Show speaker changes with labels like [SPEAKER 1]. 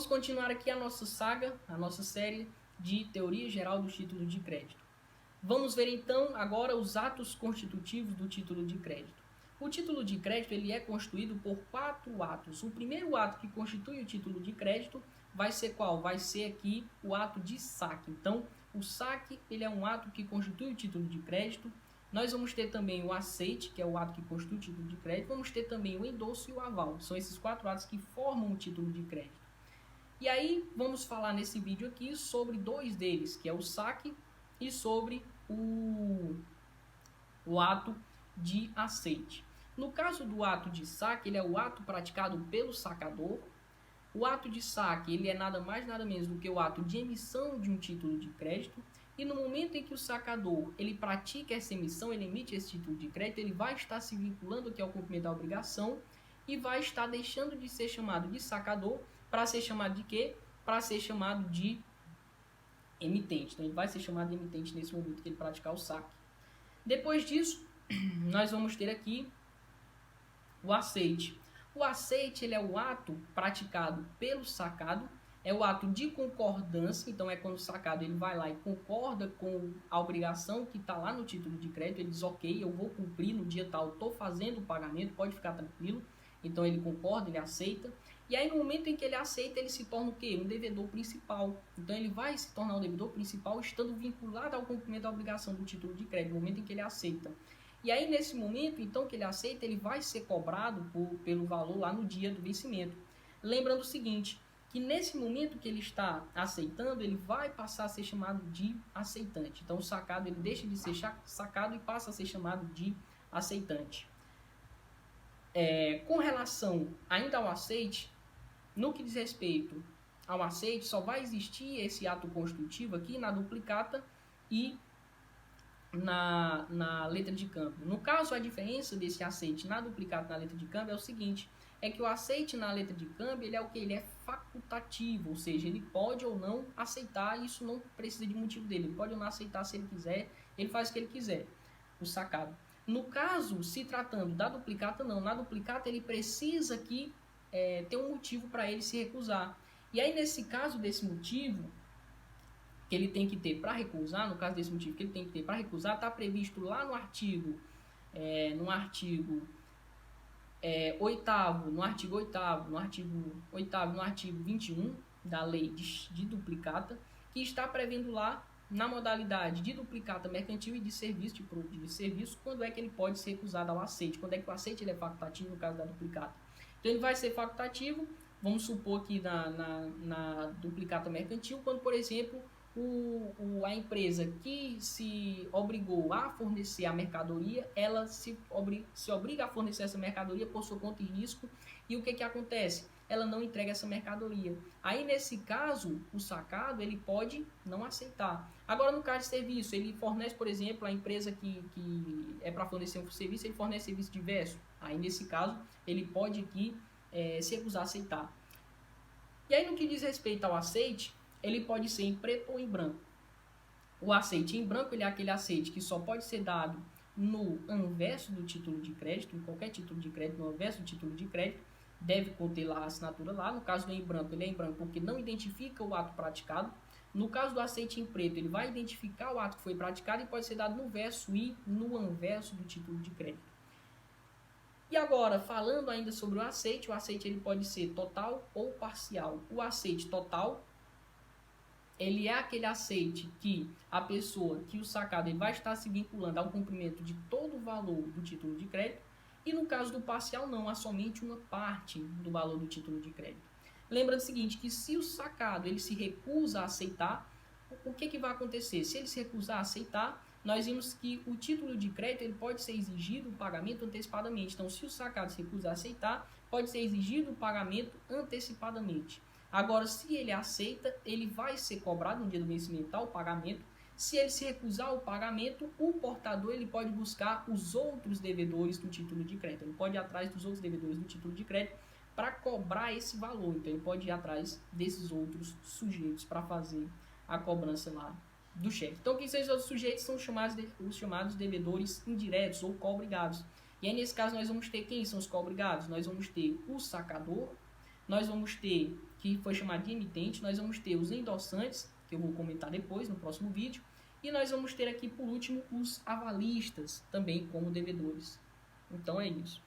[SPEAKER 1] Vamos continuar aqui a nossa saga, a nossa série de teoria geral do título de crédito. Vamos ver então agora os atos constitutivos do título de crédito. O título de crédito ele é constituído por 4 atos. O primeiro ato que constitui o título de crédito vai ser qual? Vai ser aqui o ato de saque. Então, o saque ele é um ato que constitui o título de crédito. Nós vamos ter também o aceite, que é o ato que constitui o título de crédito. Vamos ter também o endosso e o aval. São esses 4 atos que formam o título de crédito. E aí, vamos falar nesse vídeo aqui sobre 2 deles, que é o saque e sobre o ato de aceite. No caso do ato de saque, ele é o ato praticado pelo sacador. O ato de saque, ele é nada mais nada menos do que o ato de emissão de um título de crédito. E no momento em que o sacador ele pratica essa emissão, ele emite esse título de crédito, ele vai estar se vinculando aqui ao cumprimento da obrigação e vai estar deixando de ser chamado de sacador para ser chamado de quê? Para ser chamado de emitente. Então, ele vai ser chamado de emitente nesse momento que ele praticar o saque. Depois disso, nós vamos ter aqui o aceite. O aceite ele é o ato praticado pelo sacado, é o ato de concordância, então é quando o sacado ele vai lá e concorda com a obrigação que está lá no título de crédito, ele diz, ok, eu vou cumprir no dia tal, estou fazendo o pagamento, pode ficar tranquilo. Então ele concorda, ele aceita. E aí no momento em que ele aceita, ele se torna o quê? Um devedor principal. Então ele vai se tornar um devedor principal estando vinculado ao cumprimento da obrigação do título de crédito, no momento em que ele aceita. E aí nesse momento, então, que ele aceita, ele vai ser cobrado pelo valor lá no dia do vencimento. Lembrando o seguinte, que nesse momento que ele está aceitando, ele vai passar a ser chamado de aceitante. Então o sacado ele deixa de ser sacado e passa a ser chamado de aceitante. Com relação ainda ao aceite, no que diz respeito ao aceite, só vai existir esse ato constitutivo aqui na duplicata e na letra de câmbio. No caso, a diferença desse aceite na duplicata e na letra de câmbio é o seguinte, é que o aceite na letra de câmbio ele é o que? Ele é facultativo, ou seja, ele pode ou não aceitar, isso não precisa de motivo dele, ele pode ou não aceitar se ele quiser, ele faz o que ele quiser, o sacado. No caso, se tratando da duplicata, não. Na duplicata, ele precisa aqui ter um motivo para ele se recusar. E aí, nesse caso desse motivo que ele tem que ter para recusar, no caso desse motivo que ele tem que ter para recusar, está previsto lá no artigo 8º, no artigo 21 da lei de duplicata, que está prevendo lá na modalidade de duplicata mercantil e de serviço, de serviço, quando é que ele pode ser recusado ao aceite, quando é que o aceite ele é facultativo no caso da duplicata. Então ele vai ser facultativo, vamos supor que na duplicata mercantil, quando por exemplo a empresa que se obrigou a fornecer a mercadoria, ela se obriga a fornecer essa mercadoria por sua conta e risco, e o que acontece? Ela não entrega essa mercadoria. Aí, nesse caso, o sacado ele pode não aceitar. Agora, no caso de serviço, ele fornece, por exemplo, a empresa que é para fornecer um serviço, ele fornece serviço diverso. Aí, nesse caso, ele pode aqui se recusar a aceitar. E aí, no que diz respeito ao aceite, ele pode ser em preto ou em branco. O aceite em branco ele é aquele aceite que só pode ser dado no anverso do título de crédito, em qualquer título de crédito, no anverso do título de crédito, deve conter lá a assinatura lá. No caso do em branco, ele é em branco porque não identifica o ato praticado. No caso do aceite em preto, ele vai identificar o ato que foi praticado e pode ser dado no verso e no anverso do título de crédito. E agora, falando ainda sobre o aceite ele pode ser total ou parcial. O aceite total, ele é aquele aceite que a pessoa, que o sacado, ele vai estar se vinculando ao cumprimento de todo o valor do título de crédito. E no caso do parcial, não, há somente uma parte do valor do título de crédito. Lembrando o seguinte, que se o sacado ele se recusa a aceitar, o que vai acontecer? Se ele se recusar a aceitar, nós vimos que o título de crédito ele pode ser exigido o pagamento antecipadamente. Então, se o sacado se recusar a aceitar, pode ser exigido o pagamento antecipadamente. Agora, se ele aceita, ele vai ser cobrado no dia do vencimento o pagamento. Se ele se recusar o pagamento, o portador ele pode buscar os outros devedores do título de crédito. Ele pode ir atrás dos outros devedores do título de crédito para cobrar esse valor. Então, ele pode ir atrás desses outros sujeitos para fazer a cobrança lá do cheque. Então, que esses outros sujeitos são os chamados devedores indiretos ou co-obrigados. E aí, nesse caso, nós vamos ter quem são os co-obrigados? Nós vamos ter o sacador, nós vamos ter, que foi chamado de emitente, nós vamos ter os endossantes, que eu vou comentar depois no próximo vídeo, e nós vamos ter aqui, por último, os avalistas, também como devedores. Então é isso.